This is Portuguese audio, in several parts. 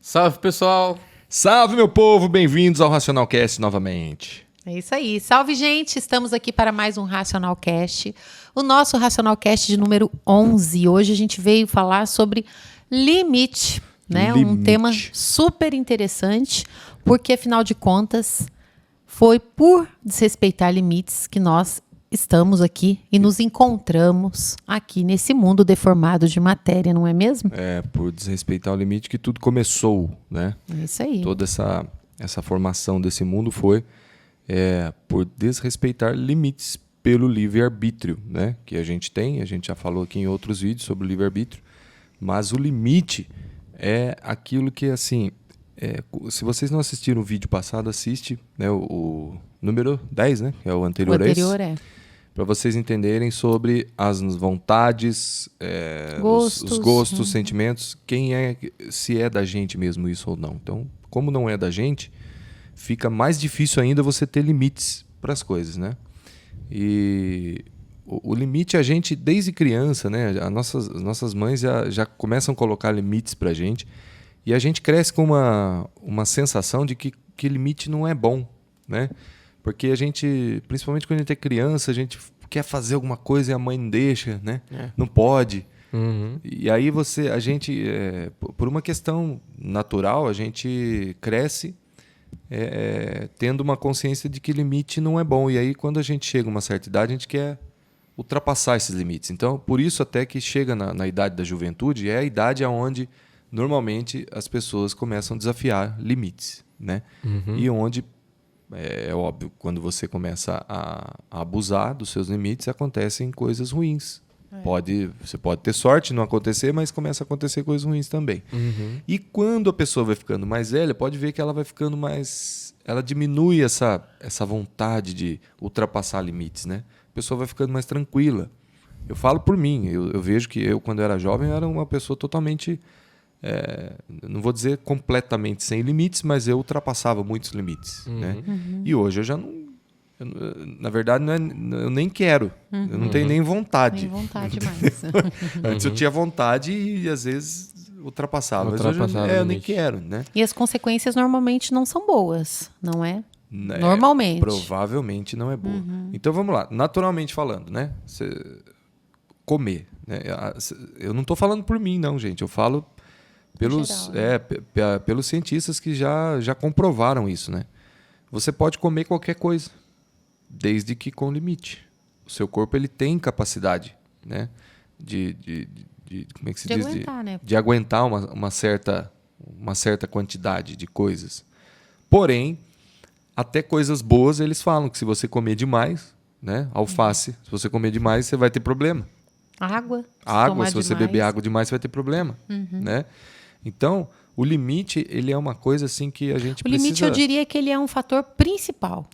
Salve, pessoal! Salve, meu povo! Bem-vindos ao Racional Cast novamente. É isso aí. Salve, gente! Estamos aqui para mais um Racional Cast. O nosso Racional Cast de número 11. Hoje a gente veio falar sobre limite, né? Limite. Um tema super interessante, porque afinal de contas, foi por desrespeitar limites que nós estamos aqui e nos encontramos aqui nesse mundo deformado de matéria, não é mesmo? É, por desrespeitar o limite que tudo começou, né? É isso aí. Toda essa formação desse mundo foi por desrespeitar limites pelo livre-arbítrio, né? Que a gente já falou aqui em outros vídeos sobre o livre-arbítrio, mas o limite é aquilo que, assim, se vocês não assistiram o vídeo passado, assiste, né, o número 10, né? Que é o anterior a esse. O anterior Para vocês entenderem sobre as vontades, os gostos, sentimentos, se é da gente mesmo isso ou não. Então, como não é da gente, fica mais difícil ainda você ter limites para as coisas, né? E o limite a gente, desde criança, né? As nossas mães já começam a colocar limites para a gente e a gente cresce com uma sensação de que limite não é bom, né? Porque a gente, principalmente quando a gente é criança, a gente quer fazer alguma coisa e a mãe não deixa, né? Não pode. Uhum. E aí por uma questão natural, a gente cresce tendo uma consciência de que limite não é bom. E aí quando a gente chega a uma certa idade, a gente quer ultrapassar esses limites. Então, por isso até que chega na idade da juventude, é a idade onde normalmente as pessoas começam a desafiar limites, né? Uhum. E onde é óbvio, quando você começa a abusar dos seus limites, acontecem coisas ruins. Você pode ter sorte não acontecer, mas começa a acontecer coisas ruins também. Uhum. E quando a pessoa vai ficando mais velha, pode ver que ela vai ficando mais... Ela diminui essa vontade de ultrapassar limites, né? A pessoa vai ficando mais tranquila. Eu falo por mim. Eu vejo que eu, quando era jovem, era uma pessoa totalmente... não vou dizer completamente sem limites, mas eu ultrapassava muitos limites, né? E hoje eu já não... na verdade, eu nem quero. Eu não tenho nem vontade. Nem vontade mais. Antes eu tinha vontade e às vezes ultrapassava. Mas hoje eu nem quero, né? E as consequências normalmente não são boas, não é? Né? Normalmente. Provavelmente não é boa. Então vamos lá, naturalmente falando, né? Comer. Né? Eu não estou falando por mim, não, gente. Eu falo pelos, geral, né? pelos cientistas que já comprovaram isso, né? Você pode comer qualquer coisa, desde que com limite. O seu corpo ele tem capacidade, né? Como é que se diz? Aguentar, né? De aguentar uma certa quantidade de coisas. Porém, até coisas boas eles falam que se você comer demais, né? Alface, se você comer demais, você vai ter problema. Água. Água, se você beber água demais, você vai ter problema, né? Então, o limite, ele é uma coisa assim que a gente precisa... O limite, eu diria que ele é um fator principal.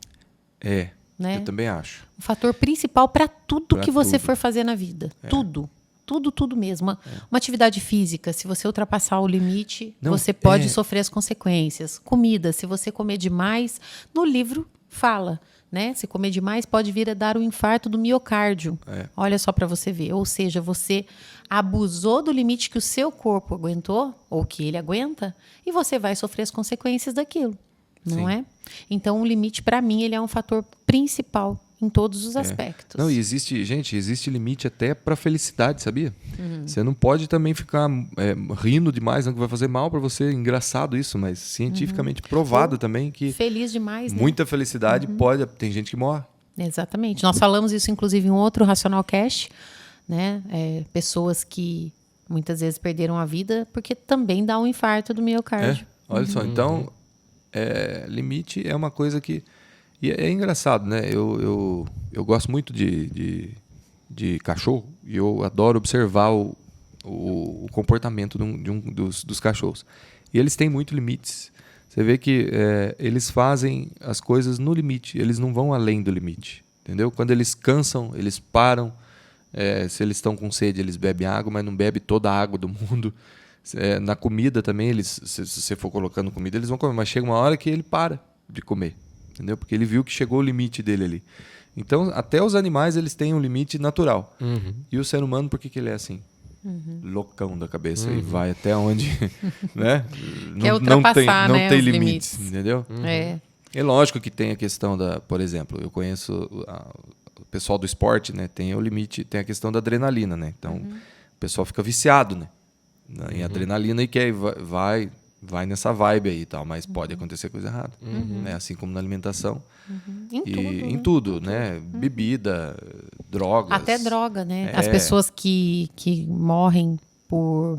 Né? Eu também acho. Um fator principal para tudo Pra que você tudo. for fazer na vida. Tudo. Tudo mesmo. Uma atividade física, se você ultrapassar o limite, você pode sofrer as consequências. Comida, se você comer demais, no livro fala, né? Se comer demais, pode vir a dar um infarto do miocárdio. Olha só para você ver. Ou seja, você abusou do limite que o seu corpo aguentou, ou que ele aguenta, e você vai sofrer as consequências daquilo. Não é? Então, o limite, para mim, ele é um fator principal em todos os aspectos. Não, e existe limite até para felicidade, sabia? Você não pode também ficar rindo demais, não, que vai fazer mal para você. Engraçado isso, mas cientificamente provado também que feliz demais, né? muita felicidade tem gente que morre. Exatamente. Nós falamos isso, inclusive, em um outro Racional Cast, né? Pessoas que muitas vezes perderam a vida porque também dá um infarto do miocárdio. Olha só, então, limite é uma coisa que... E é engraçado, né? Eu gosto muito de cachorro e eu adoro observar o comportamento dos cachorros. E eles têm muitos limites. Você vê que eles fazem as coisas no limite, eles não vão além do limite. Entendeu? Quando eles cansam, eles param. Se eles estão com sede, eles bebem água, mas não bebem toda a água do mundo. Na comida também, se você for colocando comida, eles vão comer, mas chega uma hora que ele para de comer. Entendeu? Porque ele viu que chegou o limite dele ali. Então, até os animais eles têm um limite natural. E o ser humano, por que ele é assim? loucão da cabeça e vai até onde, né? Quer ultrapassar, não né, tem os limites, limites. entendeu? É lógico que tem a questão da, por exemplo, eu conheço o pessoal do esporte, né? Tem o limite, tem a questão da adrenalina, né? Então, o pessoal fica viciado, né? Em adrenalina e quer vai nessa vibe aí e tal, mas pode acontecer coisa errada, né? Assim como na alimentação. Em tudo, né? Bebida, drogas. Até droga, né? As pessoas que morrem por...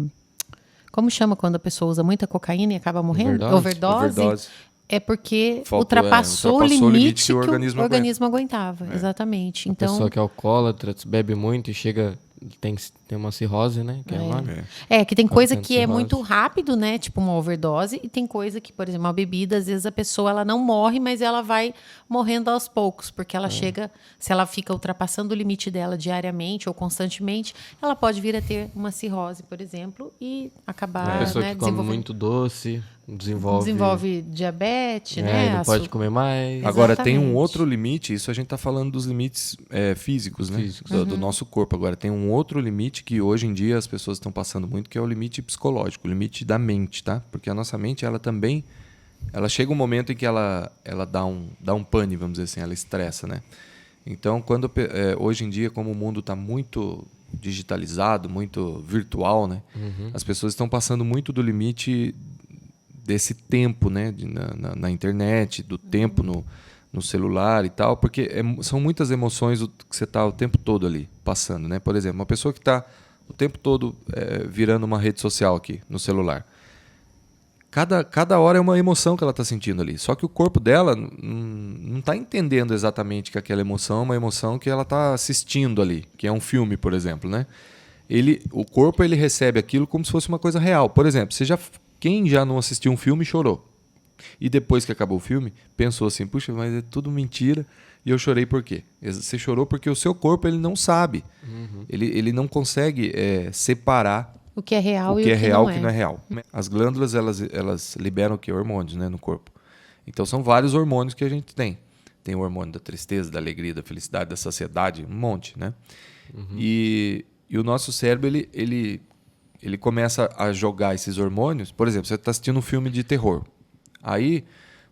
Como chama quando a pessoa usa muita cocaína e acaba morrendo? Overdose. É porque ultrapassou o limite que o organismo aguentava. Exatamente. Então, a pessoa que é alcoólatra, bebe muito e chega... Tem uma cirrose, né? Que que tem coisa que é muito rápido, né? Tipo uma overdose. E tem coisa que, por exemplo, uma bebida, às vezes a pessoa ela não morre, mas ela vai morrendo aos poucos. Porque ela chega, se ela fica ultrapassando o limite dela diariamente ou constantemente, ela pode vir a ter uma cirrose, por exemplo, e acabar, a pessoa que come desenvolvendo... muito doce desenvolve diabetes, né? Não pode comer mais. Agora, tem um outro limite, isso a gente está falando dos limites físicos, né? Do nosso corpo. Agora, tem um outro limite que hoje em dia as pessoas estão passando muito, que é o limite psicológico, o limite da mente, tá? Porque a nossa mente, ela também... Ela chega um momento em que ela dá um pane, vamos dizer assim, ela estressa, né? Então, hoje em dia, como o mundo está muito digitalizado, muito virtual, né? As pessoas estão passando muito do limite desse tempo, né, na internet, do tempo no celular e tal, porque são muitas emoções que você está o tempo todo ali passando, né? Por exemplo, uma pessoa que está o tempo todo virando uma rede social aqui no celular, cada hora é uma emoção que ela está sentindo ali, só que o corpo dela não está entendendo exatamente que aquela emoção é uma emoção que ela está assistindo ali, que é um filme, por exemplo, né? O corpo ele recebe aquilo como se fosse uma coisa real. Por exemplo, quem já não assistiu um filme chorou. E depois que acabou o filme, pensou assim, puxa, mas é tudo mentira. E eu chorei por quê? Você chorou porque o seu corpo ele não sabe. Ele não consegue separar o que é real e o que não é real. As glândulas, elas liberam o quê? Hormônios, né, no corpo. Então são vários hormônios que a gente tem. Tem o hormônio da tristeza, da alegria, da felicidade, da saciedade, um monte, né? E o nosso cérebro, ele começa a jogar esses hormônios. Por exemplo, você está assistindo um filme de terror. Aí,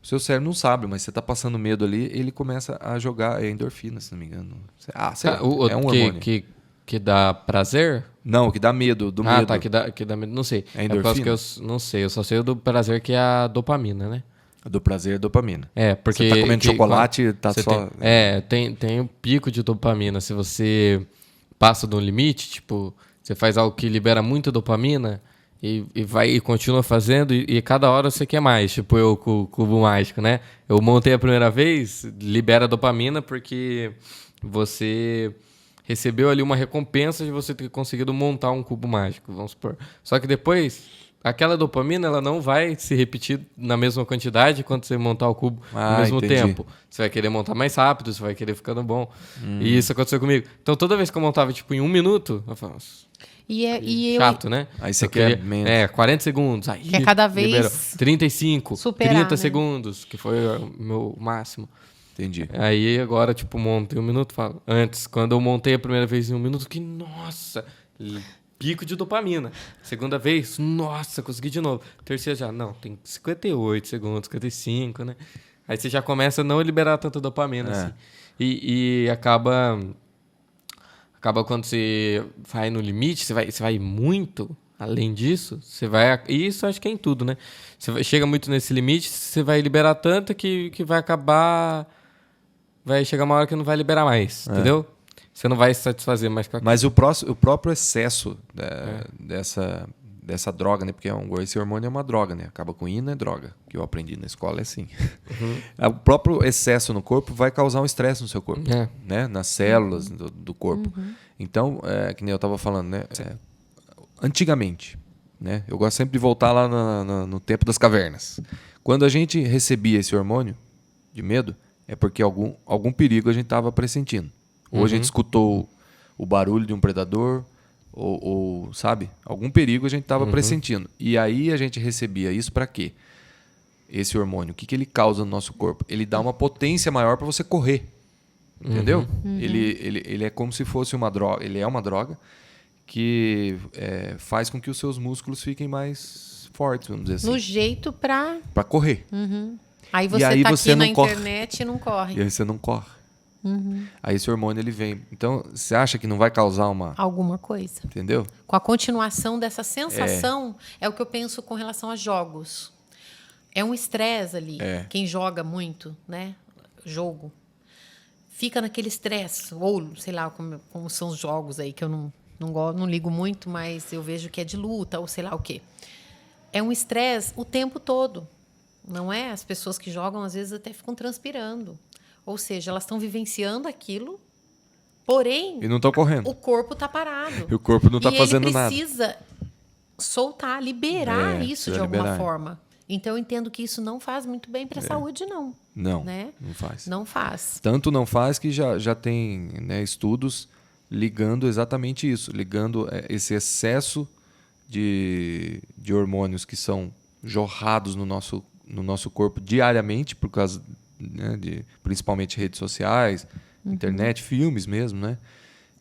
o seu cérebro não sabe, mas você está passando medo ali, ele começa a jogar endorfina, se não me engano. Sei lá, é um hormônio. Que dá prazer? Não, que dá medo, do medo. Tá, que dá medo, não sei. É endorfina? Que eu não sei, eu só sei do prazer que é a dopamina, né? Do prazer é dopamina. Porque... Você está comendo chocolate, tá só... Tem um pico de dopamina. Se você passa de um limite, tipo... Você faz algo que libera muita dopamina e continua fazendo e cada hora você quer mais. Tipo eu com o cubo mágico, né? Eu montei a primeira vez, libera dopamina porque você recebeu ali uma recompensa de você ter conseguido montar um cubo mágico, vamos supor. Só que depois, aquela dopamina ela não vai se repetir na mesma quantidade quando você montar o cubo ao mesmo tempo. Você vai querer montar mais rápido, você vai querer ficando bom. E isso aconteceu comigo. Então toda vez que eu montava tipo em 1 minuto, eu falava... chato, né? Aí você quer menos. 40 segundos. Aí quer cada vez liberou. 35, superar, 30 né? segundos, que foi o meu máximo. Entendi. Aí agora, tipo, montei 1 minuto, falo. Antes, quando eu montei a primeira vez em 1 minuto, que nossa, pico de dopamina. Segunda vez, nossa, consegui de novo. Terceira já, não, tem 58 segundos, 55, né? Aí você já começa a não liberar tanta dopamina, assim. E acaba quando você vai no limite, você vai muito além disso, você vai... E isso acho que é em tudo, né? Chega muito nesse limite, você vai liberar tanto que vai acabar... Vai chegar uma hora que não vai liberar mais, entendeu? Você não vai se satisfazer mais com aquilo. Mas o próprio excesso dessa droga, né? Porque esse hormônio é uma droga, né? Acabacunina é droga, que eu aprendi na escola, é assim. O próprio excesso no corpo vai causar um estresse no seu corpo, né? Nas células do corpo. Então, que nem eu estava falando, né? Antigamente, né? Eu gosto sempre de voltar lá no tempo das cavernas. Quando a gente recebia esse hormônio de medo, é porque algum perigo a gente estava pressentindo. Ou a gente escutou o barulho de um predador, ou sabe? Algum perigo a gente estava pressentindo. E aí a gente recebia isso para quê? Esse hormônio, o que ele causa no nosso corpo? Ele dá uma potência maior para você correr. Entendeu? Ele é como se fosse uma droga. Ele é uma droga faz com que os seus músculos fiquem mais fortes, vamos dizer assim. No jeito para correr. Aí você aí tá você aqui na não corre. internet e não corre. E aí você não corre. Aí esse hormônio ele vem. Então, você acha que não vai causar alguma coisa. Entendeu? Com a continuação dessa sensação, é o que eu penso com relação a jogos. É um estresse ali. Quem joga muito, né? Jogo. Fica naquele estresse. Ou, sei lá, como são os jogos aí, que eu não ligo muito, mas eu vejo que é de luta, ou sei lá o quê. É um estresse o tempo todo. Não é? As pessoas que jogam, às vezes, até ficam transpirando. Ou seja, elas estão vivenciando aquilo, porém... E não estão correndo. O corpo está parado. E o corpo não está fazendo nada. E ele precisa soltar, liberar isso de alguma forma. Então, eu entendo que isso não faz muito bem para a saúde, não. Não, né? não faz. Não faz. Tanto não faz que já tem, né, estudos ligando exatamente isso. Ligando esse excesso de hormônios que são jorrados no nosso corpo diariamente, por causa, né, de principalmente redes sociais, internet, filmes mesmo, né?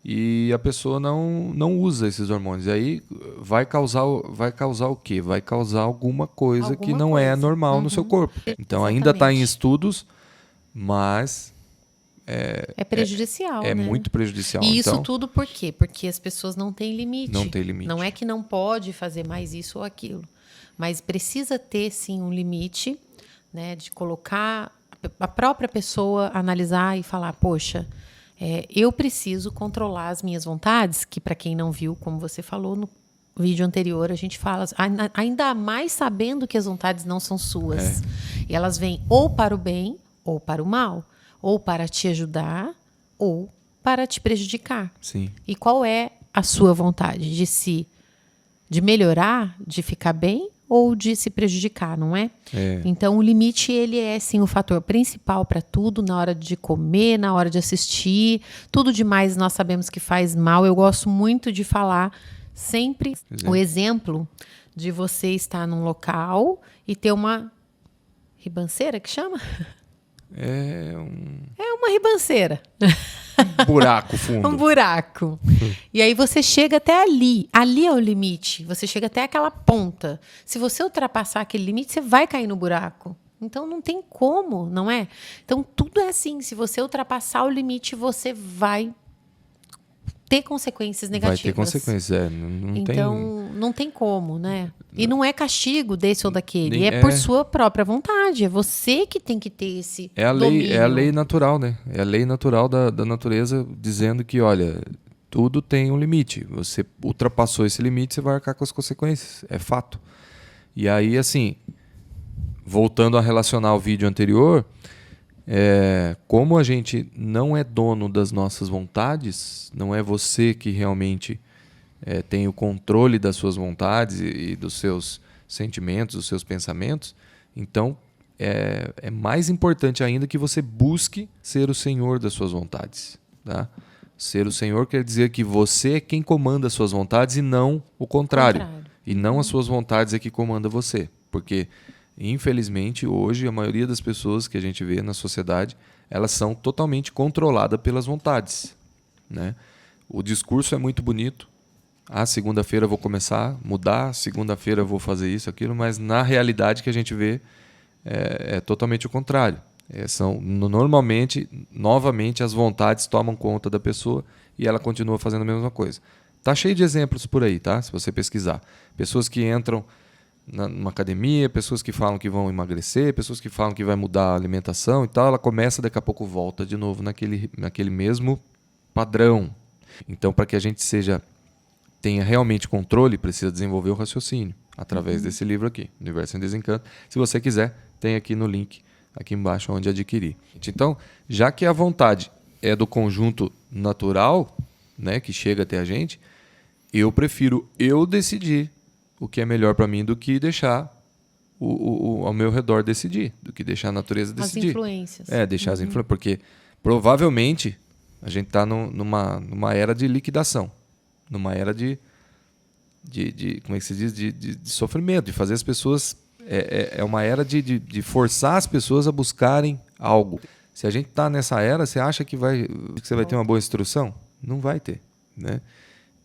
E a pessoa não usa esses hormônios. E aí vai causar o quê? Vai causar alguma coisa que não é normal no seu corpo. Então ainda está em estudos, mas é prejudicial, né? muito prejudicial. E isso tudo por quê? Porque as pessoas não têm limite. Não tem limite. Não é que não pode fazer mais isso ou aquilo, mas precisa ter sim um limite, né, de colocar a própria pessoa, analisar e falar, poxa, eu preciso controlar as minhas vontades, que para quem não viu, como você falou no vídeo anterior, a gente fala, ainda mais sabendo que as vontades não são suas. E elas vêm ou para o bem ou para o mal, ou para te ajudar ou para te prejudicar. Sim. E qual é a sua vontade? De melhorar, de ficar bem ou de se prejudicar, não é? Então, o limite, ele é, sim, o fator principal para tudo, na hora de comer, na hora de assistir. Tudo demais nós sabemos que faz mal. Eu gosto muito de falar sempre o exemplo de você estar num local e ter uma ribanceira, que chama? É uma ribanceira. Buraco fundo. Um buraco. E aí você chega até ali. Ali é o limite. Você chega até aquela ponta. Se você ultrapassar aquele limite, você vai cair no buraco. Então não tem como, não é? Então tudo é assim. Se você ultrapassar o limite, você vai ter consequências negativas. Vai ter consequências, então, não tem como, né? E não é castigo desse ou daquele. É por sua própria vontade. É você que tem que ter esse domínio. É a lei natural, né? É a lei natural da natureza dizendo que, olha, tudo tem um limite. Você ultrapassou esse limite, você vai arcar com as consequências. É fato. E aí, assim, voltando a relacionar o vídeo anterior, como a gente não é dono das nossas vontades, não é você que realmente tem o controle das suas vontades e dos seus sentimentos, dos seus pensamentos, então é mais importante ainda que você busque ser o senhor das suas vontades. Tá? Ser o senhor quer dizer que você é quem comanda as suas vontades e não o contrário. E não as suas vontades é que comanda você. Porque, infelizmente, hoje, a maioria das pessoas que a gente vê na sociedade, elas são totalmente controladas pelas vontades. Né? O discurso é muito bonito. Segunda-feira eu vou começar a mudar, segunda-feira eu vou fazer isso, aquilo, mas na realidade que a gente vê é totalmente o contrário. Normalmente, novamente, as vontades tomam conta da pessoa e ela continua fazendo a mesma coisa. Tá cheio de exemplos por aí, tá? Se você pesquisar. Pessoas que entram numa academia, pessoas que falam que vão emagrecer, pessoas que falam que vai mudar a alimentação e tal, ela começa, daqui a pouco volta de novo naquele mesmo padrão. Então, para que a gente tenha realmente controle, precisa desenvolver o raciocínio através desse livro aqui, Universo em Desencanto. Se você quiser, tem aqui no link, aqui embaixo, onde adquirir. Então, já que a vontade é do conjunto natural, né, que chega até a gente, eu prefiro decidir o que é melhor para mim do que deixar ao meu redor decidir, do que deixar a natureza decidir. As influências. Deixar as influências, porque provavelmente a gente está numa era de liquidação, numa era de como é que se diz, de sofrimento, de fazer as pessoas, é uma era de forçar as pessoas a buscarem algo. Se a gente está nessa era, você acha que você vai ter uma boa instrução? Não vai ter, né?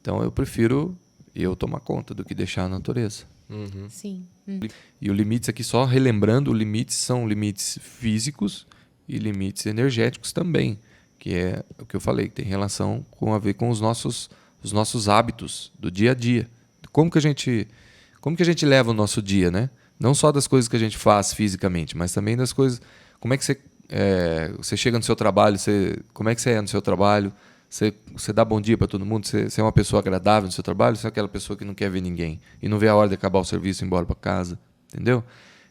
Então eu prefiro eu tomar conta do que deixar a natureza. Sim. E o limites aqui, só relembrando, limites são limites físicos e limites energéticos também, que é o que eu falei, que tem relação a ver com os nossos hábitos do dia a dia. Como que a gente leva o nosso dia, né? Não só das coisas que a gente faz fisicamente, mas também das coisas... Como é que você chega no seu trabalho, como é que você é no seu trabalho, você dá bom dia para todo mundo, você é uma pessoa agradável no seu trabalho, você é aquela pessoa que não quer ver ninguém e não vê a hora de acabar o serviço e ir embora para casa, entendeu?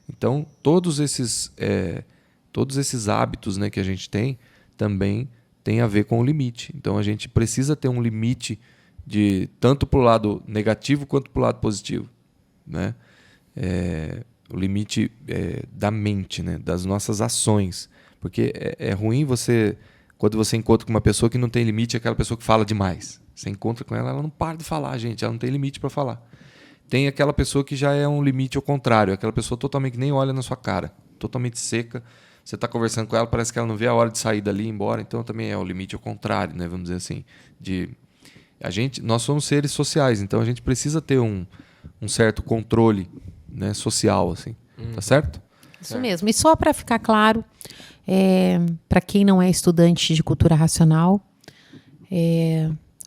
Então, todos esses hábitos, né, que a gente tem também tem a ver com o limite. Então, a gente precisa ter um limite tanto para o lado negativo quanto para o lado positivo, né? O limite da mente, né, das nossas ações. Porque é ruim quando você encontra com uma pessoa que não tem limite, é aquela pessoa que fala demais. Você encontra com ela não para de falar, gente. Ela não tem limite para falar. Tem aquela pessoa que já é um limite ao contrário. Aquela pessoa totalmente que nem olha na sua cara. Totalmente seca. Você está conversando com ela, parece que ela não vê a hora de sair dali e ir embora. Então também é o limite ao contrário, né? Vamos dizer assim. Nós somos seres sociais, então a gente precisa ter um certo controle, né, social, assim. Tá certo? Isso mesmo. E só para ficar claro, para quem não é estudante de cultura racional,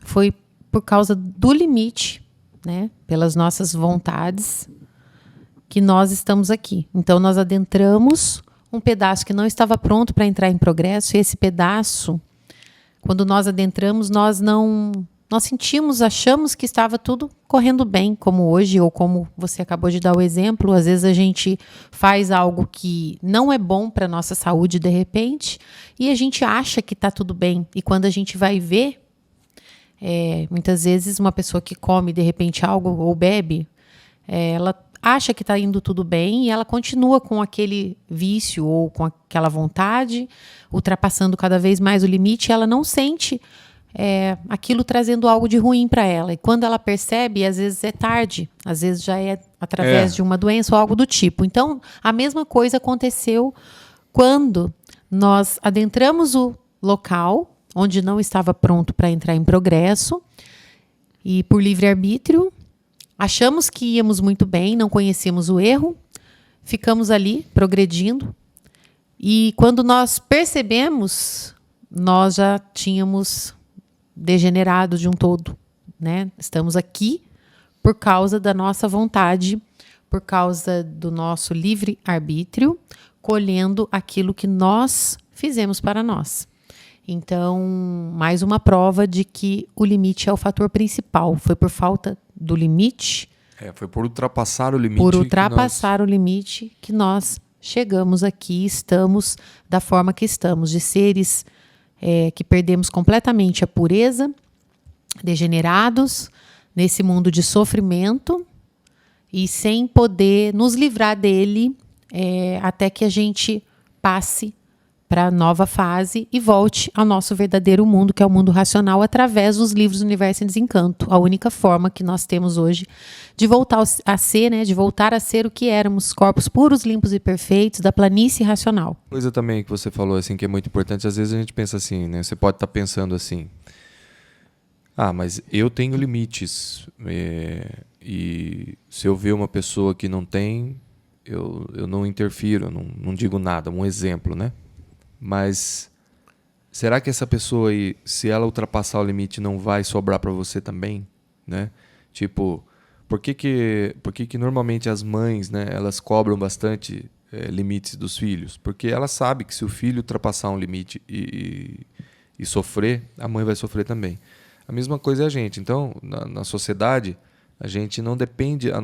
foi por causa do limite, né, pelas nossas vontades, que nós estamos aqui. Então, nós adentramos um pedaço que não estava pronto para entrar em progresso, e esse pedaço, quando nós adentramos, nós achamos que estava tudo correndo bem, como hoje, ou como você acabou de dar o exemplo. Às vezes a gente faz algo que não é bom para a nossa saúde de repente, e a gente acha que está tudo bem. E quando a gente vai ver, muitas vezes uma pessoa que come de repente algo ou bebe, ela acha que está indo tudo bem e ela continua com aquele vício ou com aquela vontade, ultrapassando cada vez mais o limite, e ela não sente aquilo trazendo algo de ruim para ela. E quando ela percebe, às vezes é tarde, às vezes já é através de uma doença ou algo do tipo. Então, a mesma coisa aconteceu quando nós adentramos o local onde não estava pronto para entrar em progresso, e por livre-arbítrio, achamos que íamos muito bem, não conhecíamos o erro, ficamos ali progredindo, e quando nós percebemos, nós já tínhamos degenerado de um todo, né? Estamos aqui por causa da nossa vontade, por causa do nosso livre-arbítrio, colhendo aquilo que nós fizemos para nós. Então, mais uma prova de que o limite é o fator principal. Foi por falta do limite. Foi por ultrapassar o limite. Por ultrapassar o limite que nós chegamos aqui, estamos da forma que estamos, de seres que perdemos completamente a pureza, degenerados nesse mundo de sofrimento e sem poder nos livrar dele até que a gente passe para a nova fase e volte ao nosso verdadeiro mundo, que é o mundo racional, através dos livros Universo em Desencanto. A única forma que nós temos hoje de voltar a ser, né, de voltar a ser o que éramos, corpos puros, limpos e perfeitos, da planície racional. Coisa também que você falou assim, que é muito importante, às vezes a gente pensa assim, né? Você pode estar pensando assim, mas eu tenho limites, e se eu ver uma pessoa que não tem, eu não interfiro, eu não digo nada, um exemplo, né? Mas será que essa pessoa aí, se ela ultrapassar o limite, não vai sobrar para você também, né? Tipo, por que normalmente as mães, né, elas cobram bastante limites dos filhos? Porque ela sabe que se o filho ultrapassar um limite e sofrer, a mãe vai sofrer também. A mesma coisa é a gente. Então, na sociedade, a gente não depende, o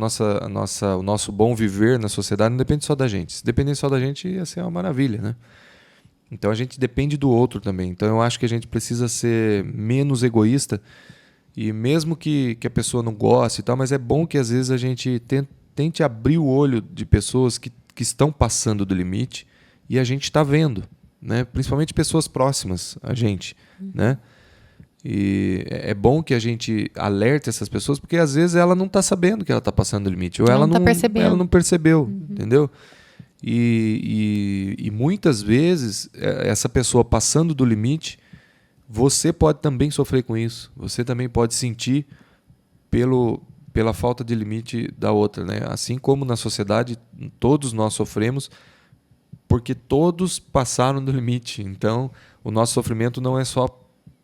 nosso bom viver na sociedade não depende só da gente. Se dependesse só da gente, ia ser uma maravilha, né? Então a gente depende do outro também. Então eu acho que a gente precisa ser menos egoísta, e mesmo que a pessoa não goste e tal, mas é bom que às vezes a gente tente abrir o olho de pessoas que estão passando do limite e a gente está vendo, né? Principalmente pessoas próximas a gente, né? E é bom que a gente alerte essas pessoas, porque às vezes ela não está sabendo que ela está passando do limite, ou ela não percebeu, entendeu? E muitas vezes, essa pessoa passando do limite, você pode também sofrer com isso. Você também pode sentir pela falta de limite da outra, né? Assim como na sociedade todos nós sofremos porque todos passaram do limite. Então, o nosso sofrimento não é só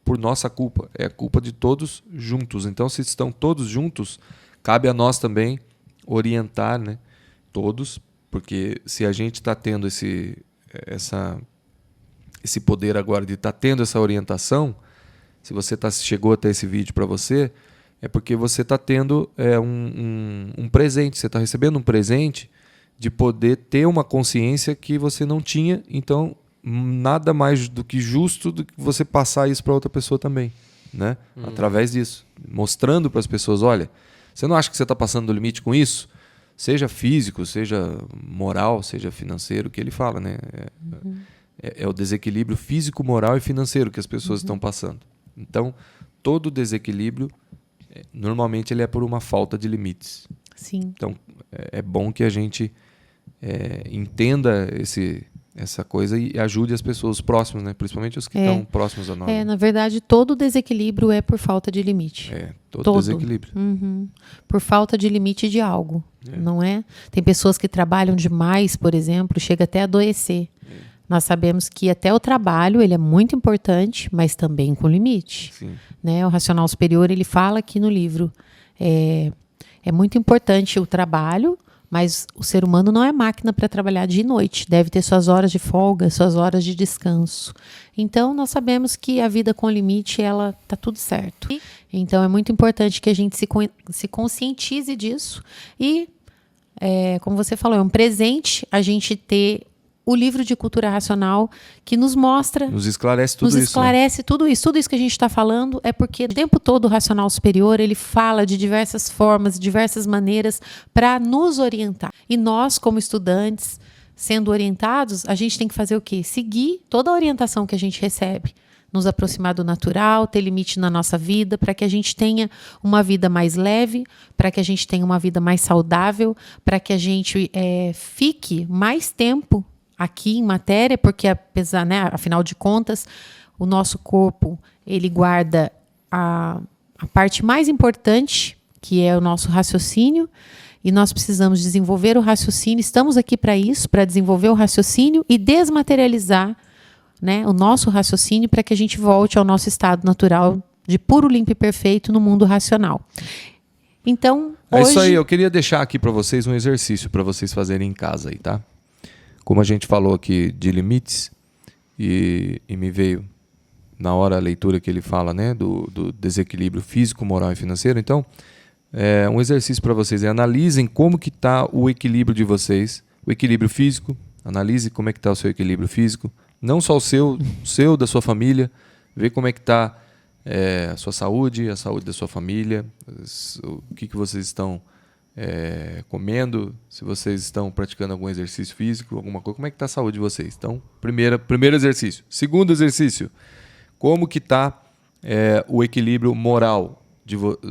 por nossa culpa, é a culpa de todos juntos. Então, se estão todos juntos, cabe a nós também orientar, né? Todos, porque se a gente está tendo esse poder agora de estar tendo essa orientação, se você chegou até esse vídeo para você, é porque você está tendo um presente, você está recebendo um presente de poder ter uma consciência que você não tinha, então nada mais do que justo do que você passar isso para outra pessoa também, né? Através disso, mostrando para as pessoas, olha, você não acha que você está passando do limite com isso? Seja físico, seja moral, seja financeiro, que ele fala, né? É o desequilíbrio físico, moral e financeiro que as pessoas estão passando. Então, todo desequilíbrio, normalmente ele é por uma falta de limites. Sim. Então, é bom que a gente entenda essa coisa e ajude as pessoas próximas, né? Principalmente os que estão próximos a nós. Na verdade, todo desequilíbrio é por falta de limite. Todo desequilíbrio. Por falta de limite de algo, não é? Tem pessoas que trabalham demais, por exemplo, chega até a adoecer. Nós sabemos que até o trabalho ele é muito importante, mas também com limite. Sim. Né? O Racional Superior ele fala aqui no livro, é muito importante o trabalho, mas o ser humano não é máquina para trabalhar dia e noite. Deve ter suas horas de folga, suas horas de descanso. Então, nós sabemos que a vida com limite, ela tá tudo certo. Então, é muito importante que a gente se conscientize disso. E, como você falou, é um presente a gente ter o livro de cultura racional que nos mostra... Nos esclarece tudo isso. Nos esclarece tudo isso. Tudo isso que a gente está falando é porque o tempo todo o Racional Superior ele fala de diversas formas, diversas maneiras para nos orientar. E nós, como estudantes, sendo orientados, a gente tem que fazer o quê? Seguir toda a orientação que a gente recebe. Nos aproximar do natural, ter limite na nossa vida, para que a gente tenha uma vida mais leve, para que a gente tenha uma vida mais saudável, para que a gente fique mais tempo aqui em matéria, porque apesar, né, afinal de contas, o nosso corpo ele guarda a parte mais importante, que é o nosso raciocínio, e nós precisamos desenvolver o raciocínio. Estamos aqui para isso, para desenvolver o raciocínio e desmaterializar, né, o nosso raciocínio para que a gente volte ao nosso estado natural de puro, limpo e perfeito no mundo racional. Então, hoje... isso aí, eu queria deixar aqui para vocês um exercício para vocês fazerem em casa aí, tá? Como a gente falou aqui de limites, e me veio na hora a leitura que ele fala, né, do desequilíbrio físico, moral e financeiro. Então, um exercício para vocês analisem como que está o equilíbrio de vocês, o equilíbrio físico, analise como é que está o seu equilíbrio físico, não só o seu da sua família, vê como é que está a sua saúde, a saúde da sua família, o que vocês estão... comendo, se vocês estão praticando algum exercício físico, alguma coisa, como é que está a saúde de vocês? Então, primeiro exercício. Segundo exercício, como que está o equilíbrio moral,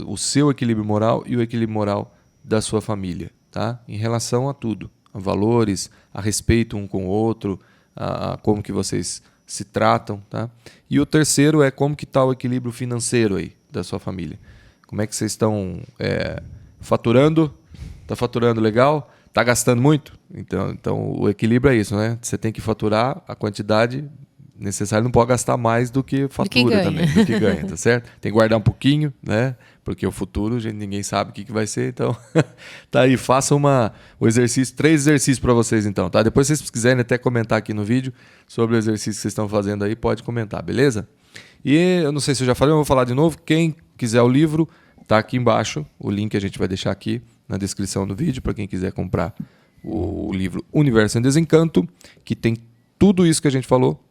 o seu equilíbrio moral e o equilíbrio moral da sua família, tá? Em relação a tudo, a valores, a respeito um com o outro, a como que vocês se tratam, tá? E o terceiro é como que está o equilíbrio financeiro aí da sua família. Como é que vocês estão... faturando, está faturando legal, está gastando muito. Então o equilíbrio é isso, né? Você tem que faturar a quantidade necessária, não pode gastar mais do que fatura também, do que ganha, tá certo? Tem que guardar um pouquinho, né? Porque o futuro, ninguém sabe o que vai ser, então tá aí, faça o exercício, 3 exercícios para vocês então, tá? Depois se vocês quiserem até comentar aqui no vídeo sobre o exercício que vocês estão fazendo aí, pode comentar, beleza? E eu não sei se eu já falei, eu vou falar de novo, quem quiser o livro, tá aqui embaixo, o link a gente vai deixar aqui na descrição do vídeo para quem quiser comprar o livro Universo em Desencanto, que tem tudo isso que a gente falou.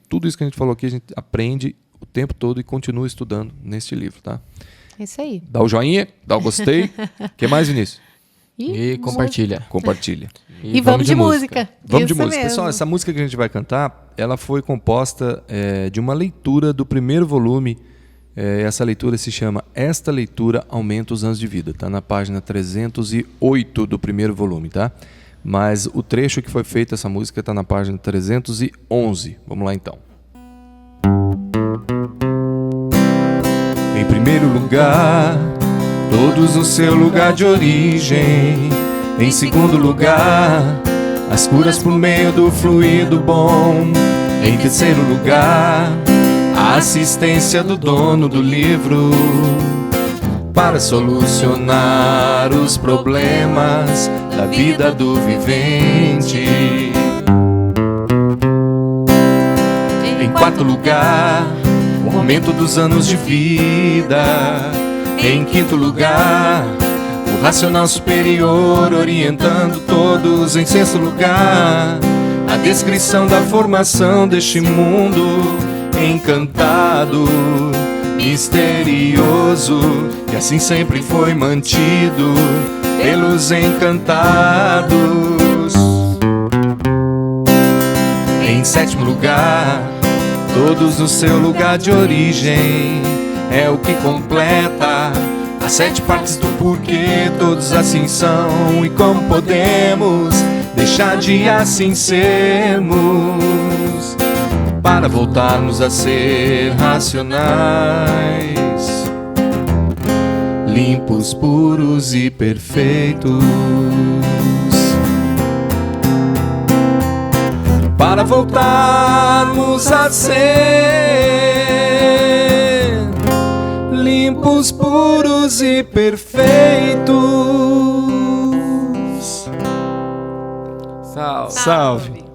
Tudo isso que a gente falou aqui, a gente aprende o tempo todo e continua estudando neste livro, tá? É isso aí. Dá o joinha, dá o gostei. O que mais, Vinícius? E compartilha. Compartilha. E vamos de música. Vamos de Isso música. mesmo. Pessoal, essa música que a gente vai cantar, ela foi composta de uma leitura do primeiro volume. Essa leitura se chama Esta Leitura Aumenta os Anos de Vida. Está na página 308 do primeiro volume, tá? Mas o trecho que foi feito, essa música, está na página 311. Vamos lá então. Em primeiro lugar, todos no seu lugar de origem. Em segundo lugar, as curas por meio do fluido bom. Em terceiro lugar, a assistência do dono do livro para solucionar os problemas da vida do vivente. Em quarto lugar, o aumento dos anos de vida. Em quinto lugar, o racional superior orientando todos. Em sexto lugar, a descrição da formação deste mundo encantado, misterioso, que assim sempre foi mantido pelos encantados. Em sétimo lugar, todos no seu lugar de origem. É o que completa as 7 partes do porquê todos assim são. E como podemos deixar de assim sermos para voltarmos a ser racionais, limpos, puros e perfeitos. Para voltarmos a ser limpos, puros e perfeitos. Salve. Salve.